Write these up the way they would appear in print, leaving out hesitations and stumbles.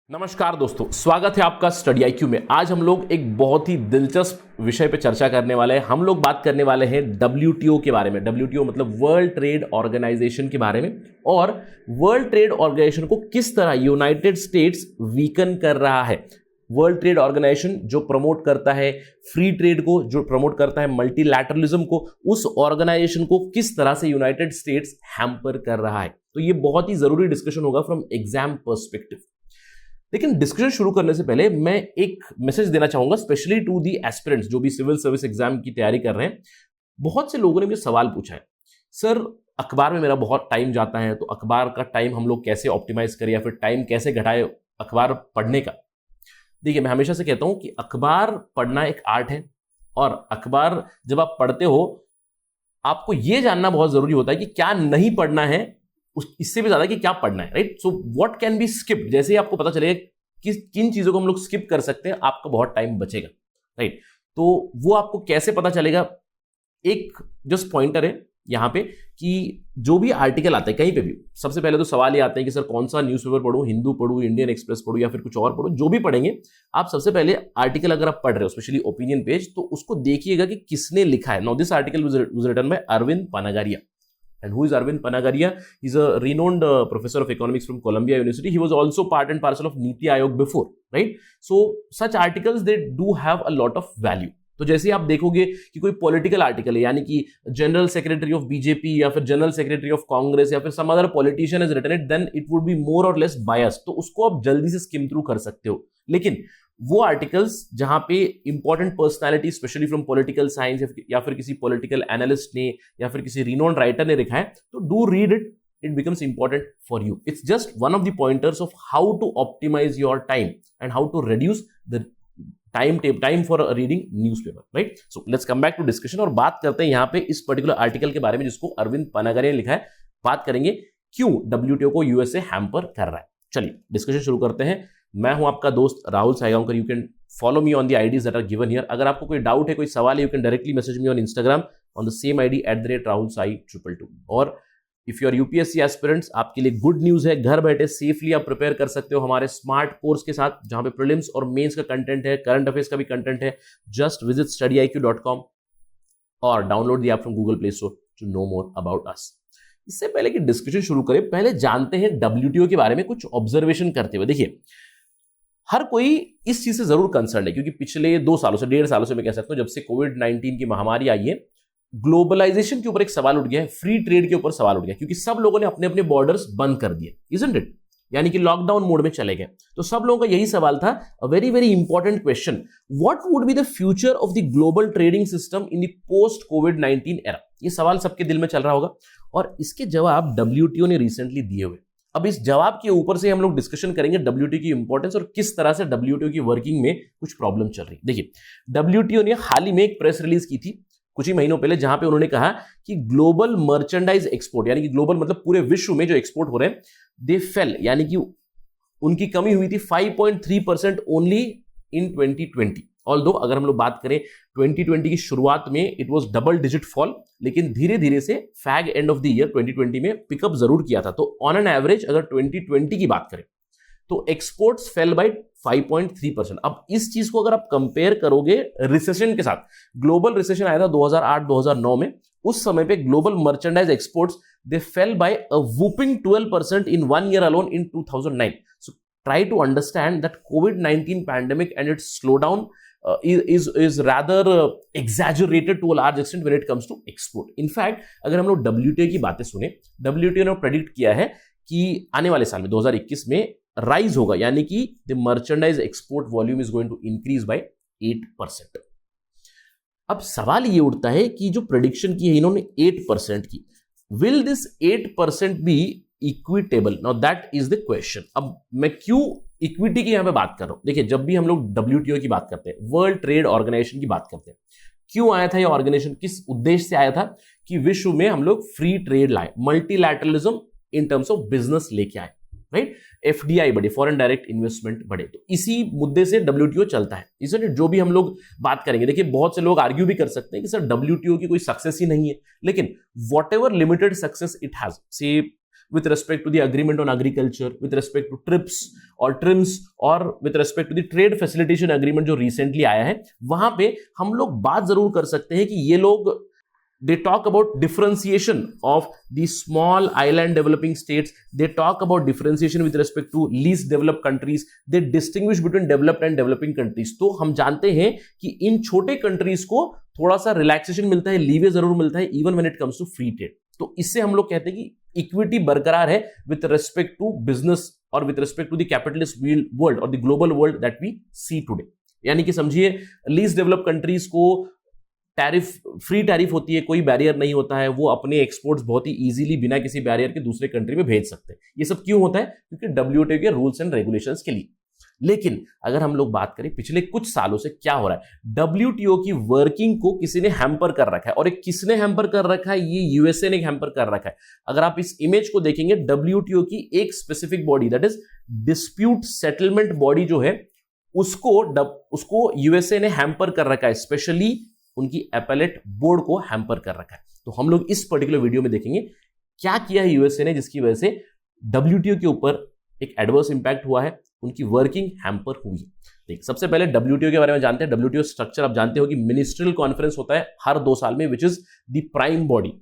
नमस्कार दोस्तों, स्वागत है आपका स्टडी आईक्यू में। आज हम लोग एक बहुत ही दिलचस्प विषय पे चर्चा करने वाले हैं। हम लोग बात करने वाले हैं डब्ल्यूटीओ के बारे में। डब्ल्यूटीओ मतलब वर्ल्ड ट्रेड ऑर्गेनाइजेशन के बारे में, और वर्ल्ड ट्रेड ऑर्गेनाइजेशन को किस तरह यूनाइटेड स्टेट्स वीकन कर रहा है। वर्ल्ड ट्रेड ऑर्गेनाइजेशन जो प्रमोट करता है फ्री ट्रेड को, जो प्रमोट करता है मल्टीलैटरलिज्म को, उस ऑर्गेनाइजेशन को किस तरह से यूनाइटेड स्टेट्स हैम्पर कर रहा है। तो ये बहुत ही जरूरी डिस्कशन होगा फ्रॉम एग्जाम पर्सपेक्टिव। लेकिन डिस्कशन शुरू करने से पहले मैं एक मैसेज देना चाहूंगा, स्पेशली टू दी एस्पिरेंट्स जो भी सिविल सर्विस एग्जाम की तैयारी कर रहे हैं। बहुत से लोगों ने मुझे सवाल पूछा है, सर अखबार में मेरा बहुत टाइम जाता है, तो अखबार का टाइम हम लोग कैसे ऑप्टिमाइज करें या फिर टाइम कैसे घटाए अखबार पढ़ने का। देखिए, मैं हमेशा से कहता हूं कि अखबार पढ़ना एक आर्ट है, और अखबार जब आप पढ़ते हो आपको यह जानना बहुत जरूरी होता है कि क्या नहीं पढ़ना है, इससे भी ज्यादा कि क्या पढ़ना है। Right, so what can be skip. जैसे ही आपको पता चलेगा कि किन चीजों को हम लोग स्किप कर सकते हैं, आपका बहुत टाइम बचेगा। राइट, तो वो आपको कैसे पता चलेगा। एक जस्ट पॉइंटर है यहां पे कि जो भी आर्टिकल आता है कहीं पे भी, सबसे पहले तो सवाल ये आते हैं कि सर कौन सा न्यूज़पेपर पढूं, हिंदू पढूं, इंडियन एक्सप्रेस पढूं या फिर कुछ और पढूं। जो भी पढ़ेंगे आप, सबसे पहले आर्टिकल अगर आप पढ़ रहे हो, स्पेशली ओपिनियन पेज, तो उसको देखिएगा कि किसने लिखा है। Now this article was written by Arvind Panagariya. And who is Arvind Panagaria? He's a renowned professor of economics from Columbia University. He was also part and parcel of Niti Aayog before, right? So such articles, they do have a lot of value. तो जैसे आप देखोगे कि कोई political article है, यानी कि general secretary of BJP या फिर जनरल सेक्रेटरी ऑफ कांग्रेस या फिर some other politician is written it, then it would be more or less biased, तो उसको आप जल्दी से स्किम थ्रू कर सकते हो। लेकिन वो आर्टिकल्स जहां पे important personality, specially from political science या फिर किसी पॉलिटिकल एनालिस्ट ने या फिर किसी रिनोन्ड राइटर ने लिखा है, तो do read it, it becomes important for you. It's just one of the pointers of how to optimise your time and how to reduce the time for reading newspaper. Right, so let's come back to discussion और बात करते हैं यहाँ पे इस particular article के बारे में जिसको अरविंद पनागारिया ने लिखा है। बात करेंगे क्यों डब्ल्यूटीओ को यूएसए हैम्पर कर रहा है। चलिए डिस्कशन शुरू करते हैं। मैं हूं आपका दोस्त Rahul Saigaonkar. You can follow me on the IDs that are given here. अगर आपको कोई डाउट है, कोई सवाल है, you can directly message me on Instagram on the same ID @RahulSai222। और if you are UPSC aspirants, आपके लिए गुड न्यूज है, घर बैठे सेफली आप प्रिपेयर कर सकते हो हमारे स्मार्ट कोर्स के साथ, जहां पे प्रीलिम्स और मेंस का कंटेंट है, करंट अफेयर्स का भी कंटेंट है। जस्ट विजिट studyIQ.com और download the app from Google Play Store to know more about us. इससे पहले कि डिस्कशन शुरू करें, पहले जानते हैं डब्ल्यूटीओ के बारे में कुछ ऑब्जर्वेशन करते हुए। देखिए, हर कोई इस चीज से जरूर कंसर्न है, क्योंकि पिछले 2 सालों से, 1.5 सालों से मैं कह सकता हूं, जब से कोविड-19 की महामारी आई है, ग्लोबलाइजेशन के ऊपर एक सवाल उठ गया है, फ्री ट्रेड के ऊपर सवाल उठ गया, क्योंकि सब लोगों ने अपने अपने बॉर्डर्स बंद कर दिए, इजंट इट, यानी कि लॉकडाउन मोड में चले गए। तो सब लोगों का यही सवाल था, a very very important question, what would be the future of the global trading system in the post covid era. ये सवाल सबके दिल में चल रहा होगा, और इसके जवाब डब्ल्यूटीओ ने रिसेंटली दिए हुए। अब इस जवाब के ऊपर से हम लोग डिस्कशन करेंगे डब्ल्यूटीओ की इंपॉर्टेंस और किस तरह से डब्ल्यूटीओ की वर्किंग में कुछ प्रॉब्लम चल रही है। देखिए, डब्ल्यूटीओ ने हाल ही में एक प्रेस रिलीज की थी कुछ ही महीनों पहले, जहां पे उन्होंने कहा कि ग्लोबल मर्चेंडाइज एक्सपोर्ट, यानी कि ग्लोबल मतलब पूरे विश्व में जो एक्सपोर्ट हो रहे हैं, दे फेल, यानी कि उनकी कमी हुई थी 5.3% ओनली इन 2020। ऑल्दो अगर हम लोग बात करें 2020 की शुरुआत में it was double digit fall, लेकिन धीरे धीरे से fag end of the year 2020 में पिकअप जरूर किया था। तो ऑन एन एवरेज अगर 2020 की बात करें तो एक्सपोर्ट्स फेल बाय 5.3%। अब इस चीज को अगर आप कंपेयर करोगे रिसेशन के साथ, ग्लोबल रिसेशन आया था 2008-2009 में, उस समय पे global merchandise exports they fell by a whopping 12% in 1 year alone in 2009। So try to understand that कोविड-19 pandemic and its slow down is rather exaggerated to a large extent when it comes to export. In fact, अगर हम लोग WTO की बातें सुने, WTO ने predict किया है कि आने वाले साल में 2021 में राइज होगा, यानी कि the merchandise export volume is going to increase by 8%। अब सवाल ये उठता है कि जो प्रेडिक्शन की है इन्होंने 8% की, will this 8% be equitable? Now that is the question. अब मैं क्यों इक्विटी की यहां पे बात कर रहा हूं? देखिए, जब भी हम लोग डब्ल्यूटीओ की बात करते हैं, वर्ल्ड ट्रेड ऑर्गेनाइजेशन की बात करते हैं, क्यों आया था ये ऑर्गेनाइजेशन, किस उद्देश्य से आया था? कि विश्व में हम लोग फ्री ट्रेड लाए, multilateralism in terms of business लेके आए, राइट? एफडीआई बढ़े, फॉरेन डायरेक्ट इन्वेस्टमेंट बढ़े। तो इसी मुद्दे से डब्ल्यूटीओ चलता है, इसलिए जो भी हम लोग बात करेंगे, देखिए बहुत से लोग आर्ग्यू भी कर सकते हैं कि सर डब्ल्यूटीओ की कोई सक्सेस ही नहीं है, लेकिन what ever limited success it has, से with respect to the agreement on agriculture, with respect to TRIPS और TRIMS और with respect to the trade facilitation agreement जो recently आया है, वहां पे हम लोग बात जरूर कर सकते हैं कि ये लोग they talk about differentiation of the small island developing states. They talk about differentiation with respect to least developed countries. They distinguish between developed and developing countries. तो हम जानते हैं कि इन छोटे कंट्रीज को थोड़ा सा रिलैक्सेशन मिलता है, लीवे जरूर मिलता है, even when it comes to free trade. तो इससे हम लोग कहते हैं कि इक्विटी बरकरार है विथ रेस्पेक्ट टू बिजनेस और with respect to the capitalist world और the global world that we see today. यानी कि समझिए लीस्ट डेवलप्ड कंट्रीज को टैरिफ, फ्री टैरिफ होती है, कोई बैरियर नहीं होता है, वो अपने एक्सपोर्ट्स बहुत ही इजीली बिना किसी बैरियर के दूसरे कंट्री में भेज सकते हैं. ये सब क्यों होता है? क्योंकि डब्ल्यूटीओ के रूल्स एंड रेगुलेशंस के लिए. लेकिन अगर हम लोग बात करें पिछले कुछ सालों से क्या हो रहा है, डब्ल्यूटीओ की वर्किंग को किसी ने हैम्पर कर रखा है. और एक किसने हैम्पर कर रखा है? ये यूएसए ने हैम्पर कर रखा है. अगर आप इस इमेज को देखेंगे, डब्ल्यूटीओ की एक specific body that is dispute settlement body जो है उसको यूएसए ने हैम्पर कर रखा है, स्पेशली उनकी एपेलेट बोर्ड को हैम्पर कर रखा है. तो हम लोग इस पर्टिकुलर वीडियो में देखेंगे क्या किया है यूएसए ने जिसकी वजह से डब्ल्यूटीओ के ऊपर एक एडवर्स इंपैक्ट हुआ है, उनकी वर्किंग हैम्पर हुई है. देखिए, सबसे पहले डब्ल्यूटीओ के बारे में जानते हैं. डब्ल्यूटीओ स्ट्रक्चर आप जानते हो कि मिनिस्ट्रियल कॉन्फ्रेंस होता है हर 2 साल में, which is the prime body.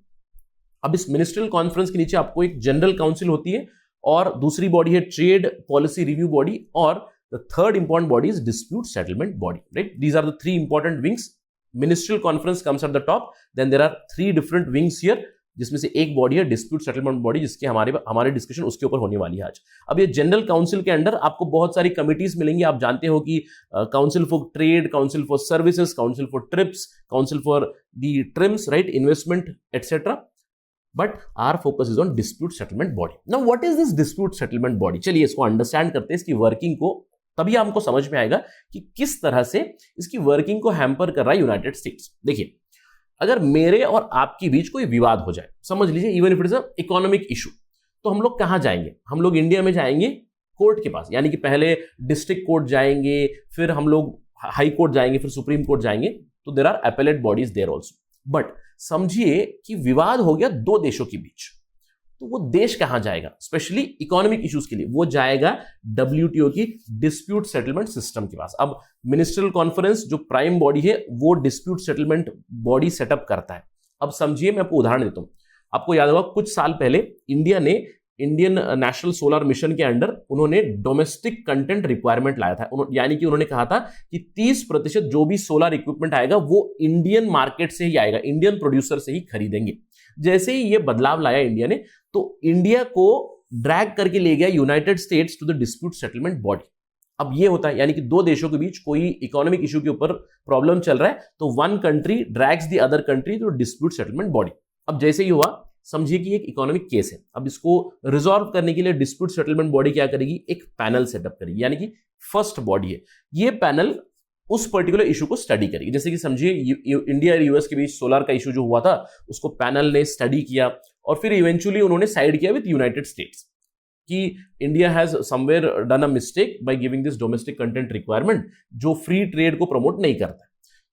अब इस मिनिस्ट्रियल कॉन्फ्रेंस के नीचे आपको एक जनरल काउंसिल होती है और दूसरी बॉडी है ट्रेड पॉलिसी रिव्यू बॉडी, और the third important body is dispute settlement body. Right, these are the 3 important wings. Ministerial conference comes at the top, then there are 3 different wings here, जिसमें से एक body है dispute settlement body, जिसके हमारे discussion उसके ऊपर होने वाली है आज. अब ये जनरल काउंसिल के अंडर आपको बहुत सारी कमिटीज मिलेंगी. आप जानते हो कि council for trade, council for services, council for TRIPS, council for the TRIMS, right, investment etcetera. But our focus is on dispute settlement body. Now what is this dispute settlement body? चलिए इसको understand करते हैं, इसकी working को, तभी हमको समझ में आएगा कि किस तरह से इसकी वर्किंग को हैम्पर कर रहा है यूनाइटेड स्टेट्स. देखिए, अगर मेरे और आपके बीच कोई विवाद हो जाए, समझ लीजिए even if it is a economic issue, तो हम लोग कहां जाएंगे? हम लोग इंडिया में जाएंगे कोर्ट के पास, यानी कि पहले डिस्ट्रिक्ट कोर्ट जाएंगे, फिर हम लोग हाई कोर्ट जाएंगे, फिर सुप्रीम कोर्ट जाएंगे. तो there are appellate bodies there also. But समझिए कि विवाद हो गया 2 देशों के बीच, तो वो देश कहां जाएगा? स्पेशली इकोनॉमिक इश्यूज के लिए वो जाएगा डब्ल्यूटीओ की डिस्प्यूट सेटलमेंट सिस्टम के पास. अब मिनिस्ट्रियल कॉन्फ्रेंस जो प्राइम बॉडी है वो डिस्प्यूट सेटलमेंट बॉडी सेटअप करता है. अब समझिए, मैं आपको उदाहरण देता हूं. आपको याद होगा कुछ साल पहले इंडिया ने इंडियन नेशनल सोलर मिशन के अंडर उन्होंने डोमेस्टिक कंटेंट रिक्वायरमेंट लाया था. यानी कि उन्होंने कहा था कि 30% जो भी सोलर इक्विपमेंट आएगा वो इंडियन मार्केट से ही आएगा, इंडियन प्रोड्यूसर से ही खरीदेंगे. जैसे ही ये बदलाव लाया इंडिया ने, तो इंडिया को ड्रैग करके ले गया United States to the dispute settlement body. अब ये होता है, यानी कि 2 देशों के बीच कोई इकोनॉमिक इशू के ऊपर प्रॉब्लम चल रहा है, तो one country drags the other country to dispute settlement body. अब जैसे ही हुआ, समझिए कि एक इकोनॉमिक केस है. अब इसको रिजॉल्व करने के लिए डिस्प्यूट सेटलमेंट बॉडी क्या करेगी? एक पैनल सेटअप करेगी, यानी कि फर्स्ट बॉडी है. ये पैनल उस पर्टिकुलर इशू को स्टडी करेगी. जैसे कि समझिए इंडिया और यूएस के बीच सोलर का इशू जो हुआ था, उसको पैनल ने स्टडी किया और फिर इवेंचुअली उन्होंने साइड किया विद यूनाइटेड स्टेट्स कि India has somewhere done a mistake by giving this domestic content requirement, जो फ्री ट्रेड को प्रमोट नहीं करता.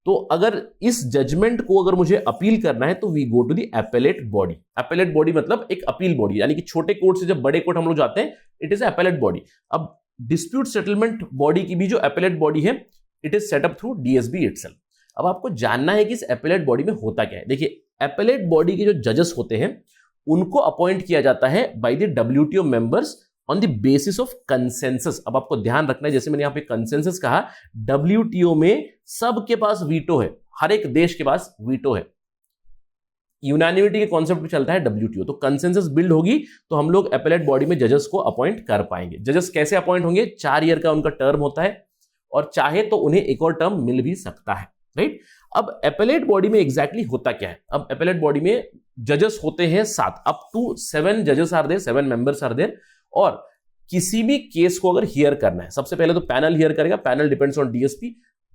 तो अगर इस जजमेंट को अगर मुझे अपील करना है, तो we go to the appellate body. Appellate body मतलब एक अपील बॉडी, यानी कि छोटे कोर्ट से जब बड़े कोर्ट हम लोग जाते हैं, इट इज एपेलेट बॉडी. अब डिस्प्यूट सेटलमेंट बॉडी की भी जो एपेलेट बॉडी है, it is setup through DSB itself. अब आपको जानना है कि इस एपेलेट बॉडी में होता क्या है. देखिए, एपेलेट बॉडी के जो जजेस होते हैं उनको अपॉइंट किया जाता है by the WTO members on the basis of consensus. अब आपको ध्यान रखना है, जैसे मैंने यहां पे कंसेंसस कहा, डब्ल्यूटीओ में सबके पास वीटो है, हर एक देश के पास वीटो है. यूनानिमिटी के कॉन्सेप्ट पे चलता है डब्ल्यूटीओ. तो कंसेंसस बिल्ड होगी तो हम लोग एपेलेट बॉडी में जजेस को अपॉइंट कर पाएंगे. जजेस कैसे अपॉइंट होंगे? 4 ईयर का उनका टर्म होता है और चाहे तो उन्हें एक और टर्म मिल भी सकता है. राइट, अब एपेलेट बॉडी में एग्जैक्टली होता क्या है? अब एपेलेट बॉडी में जजेस होते हैं 7, अप टू 7 जजेस are there, 7 members are there. और किसी भी केस को अगर हियर करना है, सबसे पहले तो पैनल हियर करेगा. Panel depends on DSP.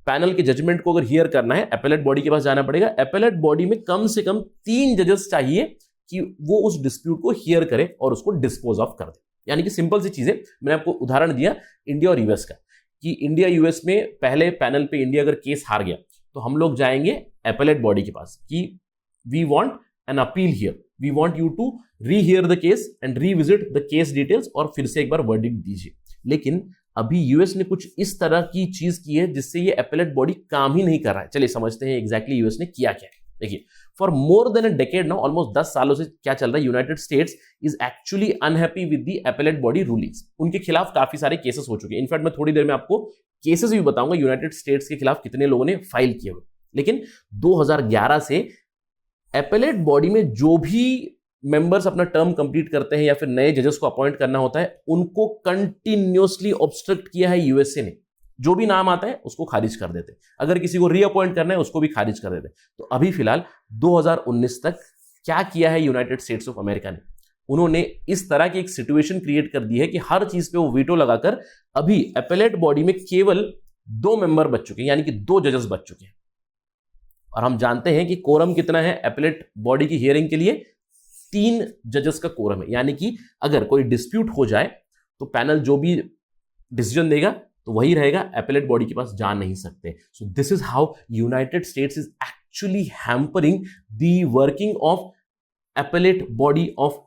Panel के जजमेंट को अगर हियर करना है, एपेलेट बॉडी के पास जाना पड़ेगा. एपेलेट बॉडी में कम से कम 3 जजेस चाहिए कि वो उस डिस्प्यूट को हियर करे और उसको डिस्पोज ऑफ कर दे. यानी कि सिंपल सी चीजें, मैंने आपको उदाहरण दिया इंडिया और यूएस का, कि इंडिया यूएस में पहले पैनल पे इंडिया अगर केस हार गया, तो हम लोग जाएंगे एपेलेट बॉडी के पास कि we want an appeal here, we want you to rehear the case and revisit the case details और फिर से एक बार वर्डिक्ट दीजिए। लेकिन अभी यूएस ने कुछ इस तरह की चीज की है जिससे ये अपीलेट बॉडी काम ही नहीं कर रहा है। चलिए समझते हैं एग्जैक्टली यूएस ने किया क्या है। देखिए, for more than a decade now, almost 10 सालों से क्या चल रहा है, United States is actually unhappy with the appellate body rulings. उनके खिलाफ काफी सारे केसेस हो चुके हैं। इनफैक्ट मैं थोड़ी देर में आपको केसेस भी बताऊंगा यूनाइटेड स्टेट्स के खिलाफ कितने लोगों ने फाइल किए हुए। लेकिन 2011 से अपीलेट बॉडी में जो भी मेंबर्स अपना टर्म कंप्लीट करते हैं या फिर नए जजेस को अपॉइंट करना होता है, उनको कंटिन्यूअसली ऑब्स्ट्रक्ट किया है यूएसए ने। जो भी नाम आता है उसको खारिज कर देते, अगर किसी को रीअपॉइंट करना है उसको भी खारिज कर देते। तो अभी फिलहाल 2019 तक क्या किया है यूनाइटेड स्टेट्स ऑफ अमेरिका ने, उन्होंने इस तरह की एक सिचुएशन क्रिएट कर दी है कि हर चीज पे वो वीटो लगाकर अभी अपीलेट बॉडी में केवल 2 मेंबर बच चुके हैं, यानी कि 2 जजेस बच चुके हैं। और हम जानते हैं कि कोरम कितना है अपीलेट बॉडी की हियरिंग के लिए, 3 जजेस का कोरम है। यानी कि अगर कोई डिस्प्यूट हो जाए तो पैनल जो भी डिसीजन देगा तो वही रहेगा, अपीलेट बॉडी के पास जा नहीं सकते। So this is how United States is actually hampering the working of appellate body of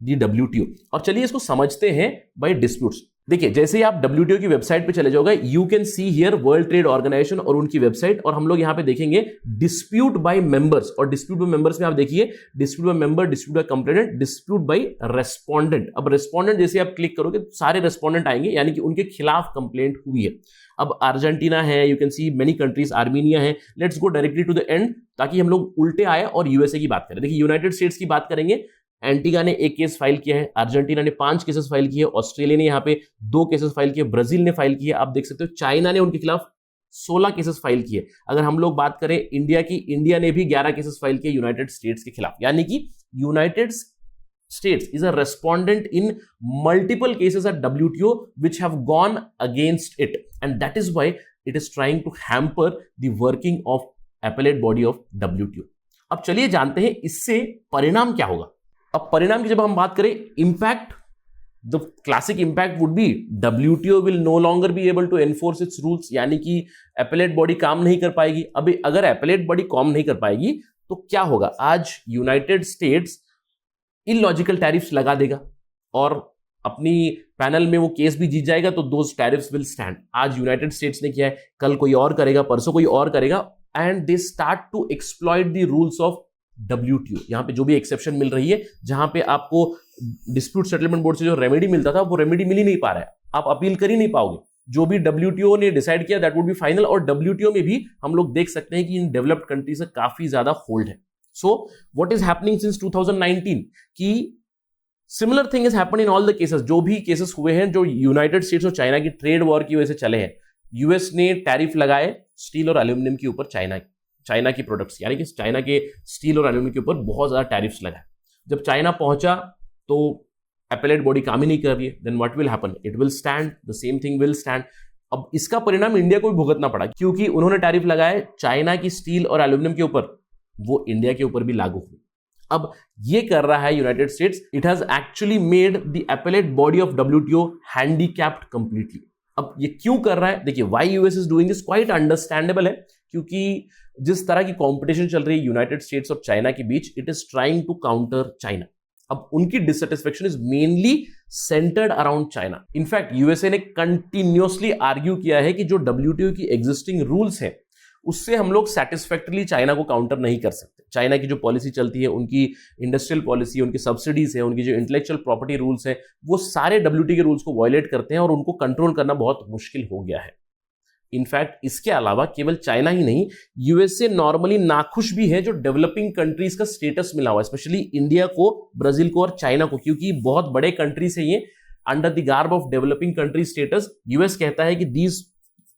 the WTO। और चलिए इसको समझते हैं बाय डिस्प्यूट्स। देखिए, जैसे ही आप WTO की वेबसाइट पे चले जाओगे, you can see here world trade organisation और उनकी वेबसाइट, और हम लोग यहां पे देखेंगे डिस्प्यूट बाय मेंबर्स। और डिस्प्यूट बाय मेंबर्स में आप देखिए dispute by member, dispute by complainant, dispute by respondent. अब रेस्पोंडेंट जैसे आप क्लिक करोगे तो सारे रेस्पोंडेंट आएंगे, यानी कि उनके खिलाफ कंप्लेंट हुई है। अब अर्जेंटीना है, you can see many countries, Armenia है। Let's go directly to the end ताकि हम लोग उल्टे आए और यूएसए की बात करें। देखिए, यूनाइटेड स्टेट्स की बात करेंगे, एंटीगा ने 1 केस फाइल किया है, अर्जेंटीना ने 5 केसेस फाइल किए, ऑस्ट्रेलिया ने यहाँ पे 2 केसेस फाइल किए, ब्राजील ने फाइल किए, आप देख सकते हो चाइना ने उनके खिलाफ 16 केसेस फाइल किए। अगर हम लोग बात करें इंडिया की, इंडिया ने भी 11 केसेस फाइल किए यूनाइटेड स्टेट्स के खिलाफ। यानी कि United States is a respondent in multiple cases at WTO which have gone against it, and that is why it is trying to hamper the working of appellate body of WTO। अब चलिए जानते हैं इससे परिणाम क्या होगा। अब परिणाम की जब हम बात करें, impact, the classic impact would be WTO will no longer be able to enforce its rules, यानी कि अपीलेट बॉडी काम नहीं कर पाएगी। अभी अगर अपीलेट बॉडी काम नहीं कर पाएगी तो क्या होगा, आज यूनाइटेड स्टेट्स इलॉजिकल टैरिफ्स लगा देगा और अपनी पैनल में वो केस भी जीत जाएगा, तो दोज टैरिफ्स विल स्टैंड। आज यूनाइटेड स्टेट्स ने किया है, कल कोई और करेगा, परसों कोई और करेगा, and they start to exploit the rules of WTO। यहां पे जो भी एक्सेप्शन मिल रही है, जहां पे आपको डिस्प्यूट सेटलमेंट बोर्ड से जो रेमेडी मिलता था वो रेमेडी मिल ही नहीं पा रहा है, आप अपील कर ही नहीं पाओगे। जो भी WTO ने डिसाइड किया दैट वुड बी फाइनल। और WTO में भी हम लोग देख सकते हैं कि इन डेवलप्ड कंट्रीज से काफी ज्यादा होल्ड है। So what is happening since 2019 कि similar thing is happen in all the cases. जो भी केसेस हुए हैं जो यूनाइटेड स्टेट्स और चाइना की ट्रेड वॉर की वजह से चले हैं, यूएस ने टैरिफ लगाए स्टील और एल्यूमिनियम के ऊपर, चाइना की प्रोडक्ट्स, यानी कि चाइना के स्टील और एल्यूमिनियम के ऊपर बहुत ज्यादा टैरिफ्स लगाए। जब चाइना पहुंचा तो अपीलेट बॉडी काम ही नहीं कर रही है, then what will happen, it will stand, the same thing will stand. अब इसका परिणाम इंडिया को भी भुगतना पड़ा, क्योंकि उन्होंने टैरिफ लगाए चाइना की स्टील और एल्यूमिनियम के ऊपर, वो इंडिया के ऊपर भी लागू हुई। अब ये कर रहा है United states, it has actually made the appellate body of WTO handicapped completely. अब ये क्यों कर रहा है, देखिए why US is doing this, quite understandable है, क्योंकि जिस तरह की कंपटीशन चल रही है यूनाइटेड स्टेट्स और चाइना के बीच, it is trying to counter China. अब उनकी dissatisfaction is mainly centered around China. In fact USA ने कंटिन्यूअसली आर्ग्यू किया है कि जो WTO की एग्जिस्टिंग रूल्स है उससे हम लोग सेटिस्फैक्टरली चाइना को काउंटर नहीं कर सकते। चाइना की जो पॉलिसी चलती है, उनकी इंडस्ट्रियल पॉलिसी, उनकी सब्सिडीज है, उनकी जो इंटेलेक्चुअल प्रॉपर्टी रूल्स है, वो सारे WTO के रूल्स को वायलेट करते हैं और उनको कंट्रोल करना बहुत मुश्किल हो गया है। इनफैक्ट इसके अलावा केवल चाइना ही नहीं, यूएसए नॉर्मली नाखुश भी है जो डेवलपिंग कंट्रीज का स्टेटस मिला हुआ है, स्पेशली इंडिया को, ब्राजील को और चाइना को, क्योंकि बहुत बड़े कंट्रीज है ये, under the garb of developing country status. US कहता है कि these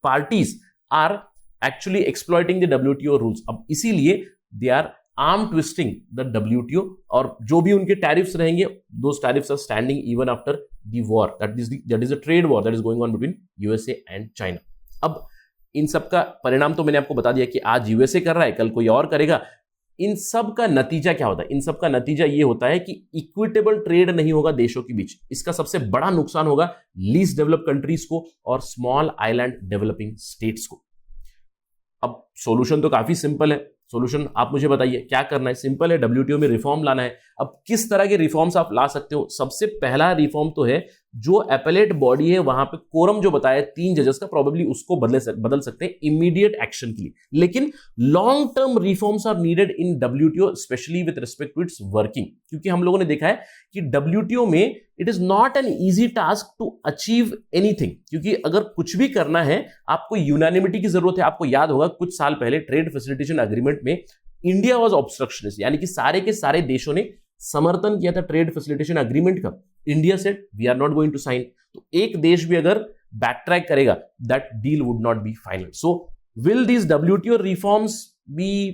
parties are actually exploiting the WTO rules. अब इसीलिए they are arm twisting the WTO, और जो भी उनके टैरिफ्स रहेंगे, those tariffs are standing even after the war, that is a trade war that is going on between USA and China. अब इन सब का परिणाम तो मैंने आपको बता दिया कि आज यूएसए कर रहा है, कल कोई और करेगा। इन सब का नतीजा क्या होता है, इन सब का नतीजा ये होता है कि इक्विटेबल ट्रेड नहीं होगा देशों के बीच। इसका सबसे बड़ा नुकसान होगा लीस्ट डेवलप कंट्रीज को और स्मॉल आइलैंड डेवलपिंग स्टेट्स को। अब सॉल्यूशन तो काफी सिंपल है, सॉल्यूशन आप मुझे बताइए क्या करना है। सिंपल है, डब्ल्यूटीओ में रिफॉर्म लाना है। अब किस तरह के रिफॉर्म्स आप ला सकते हो? सबसे पहला रिफॉर्म तो है जो अपीलेट बॉडी है वहां पे कोरम जो बताया 3 जजेस का, प्रोबेबली उसको बदल सकते हैं इमीडिएट एक्शन के लिए। लेकिन long term reforms are needed in WTO specially with respect to its working, क्योंकि हम लोगों ने देखा है कि डब्ल्यूटीओ में it is not an easy task to achieve anything, क्योंकि अगर कुछ भी करना है आपको यूनानिमिटी की जरूरत है। आपको याद होगा कुछ साल पहले ट्रेड फैसिलिटेशन एग्रीमेंट में इंडिया वाज ऑब्स्ट्रक्शनिस्ट, यानी कि सारे के सारे देशों ने समर्थन किया था ट्रेड फैसिलिटेशन एग्रीमेंट का। India said we are not going to sign. तो एक देश भी अगर बैक ट्रैक करेगा that deal would not be final. So will these WTO reforms be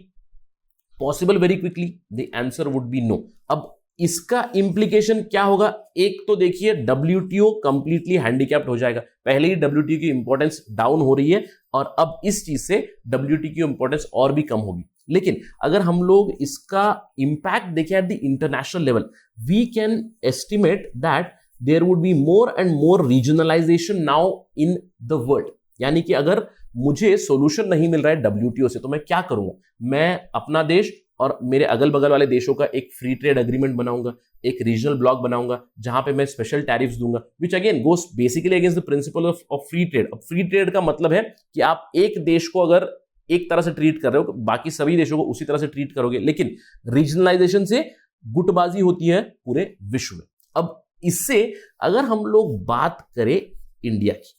possible very quickly? The answer would be no. अब इसका implication क्या होगा? एक तो देखिए डब्ल्यूटीओ कंप्लीटली हैंडीकैप्ड हो जाएगा। पहले ही डब्ल्यूटीओ की इंपॉर्टेंस डाउन हो रही है और अब इस चीज से डब्ल्यूटीओ की इंपॉर्टेंस और भी कम होगी। लेकिन अगर हम लोग इसका इंपैक्ट देखें at the international level, we can estimate that there would be more and more regionalisation now in the world. यानी कि अगर मुझे सॉल्यूशन नहीं मिल रहा है डब्ल्यूटीओ से तो मैं क्या करूंगा? मैं अपना देश और मेरे अगल बगल वाले देशों का एक फ्री ट्रेड एग्रीमेंट बनाऊंगा, एक रीजनल ब्लॉक बनाऊंगा जहां पे मैं स्पेशल टैरिफ्स दूंगा, which again goes basically against the principle of free trade. अब फ्री ट्रेड का मतलब है कि आप एक देश को अगर एक तरह से ट्रीट कर रहे हो बाकी सभी देशों को उसी तरह से ट्रीट करोगे, लेकिन रीजनलाइजेशन से गुटबाजी होती है पूरे विश्व में। अब इससे अगर हम लोग बात करें इंडिया की,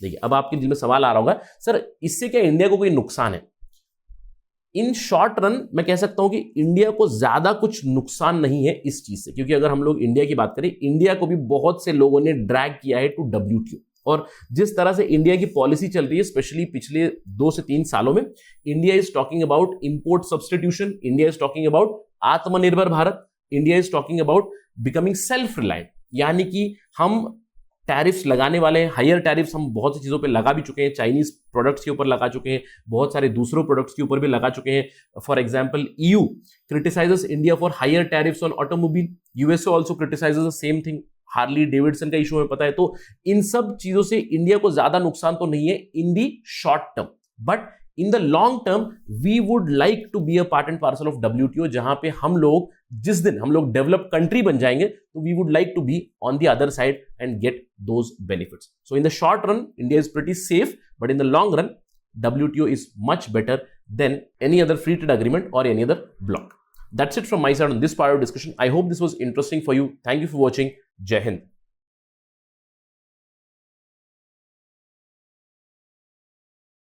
देखिए अब आपके दिल में सवाल आ रहा होगा सर इससे क्या इंडिया को कोई नुकसान है? इन शॉर्ट रन मैं कह सकता हूं कि इंडिया को ज्यादा कुछ नुकसान नहीं है इस चीज से, क्योंकि अगर हम लोग इंडिया की बात करें, इंडिया को भी बहुत से लोगों ने ड्रैग किया है टू डब्ल्यूटीओ। और जिस तरह से इंडिया की पॉलिसी चल रही है स्पेशली पिछले 2 से 3 सालों में, India is talking about import substitution, India is talking about Atmanirbhar Bharat, India is talking about becoming self reliant. यानी कि हम टैरिफ्स लगाने वाले हैं, हायर टैरिफ्स हम बहुत सी चीजों पे लगा भी चुके हैं, चाइनीज प्रोडक्ट्स के ऊपर लगा चुके हैं, बहुत सारे दूसरों प्रोडक्ट्स के ऊपर भी लगा चुके हैं। For example EU criticises India for higher tariffs on automobile, USA also criticises the same thing, Harley Davidson का इशू हमें पता है। तो इन सब चीजों से इंडिया को ज्यादा नुकसान तो नहीं है in the short term, but in the long term we would like to be a part and parcel of WTO, जहां पे हम लोग जिस दिन हम लोग डेवलप कंट्री बन जाएंगे तो we would like to be on the other side and get those benefits. So in the short run India is pretty safe, but in the long run WTO is much better than any other free trade agreement or any other bloc. That's it from my side on this part of discussion. I hope this was interesting for you. Thank you for watching. Jai Hind.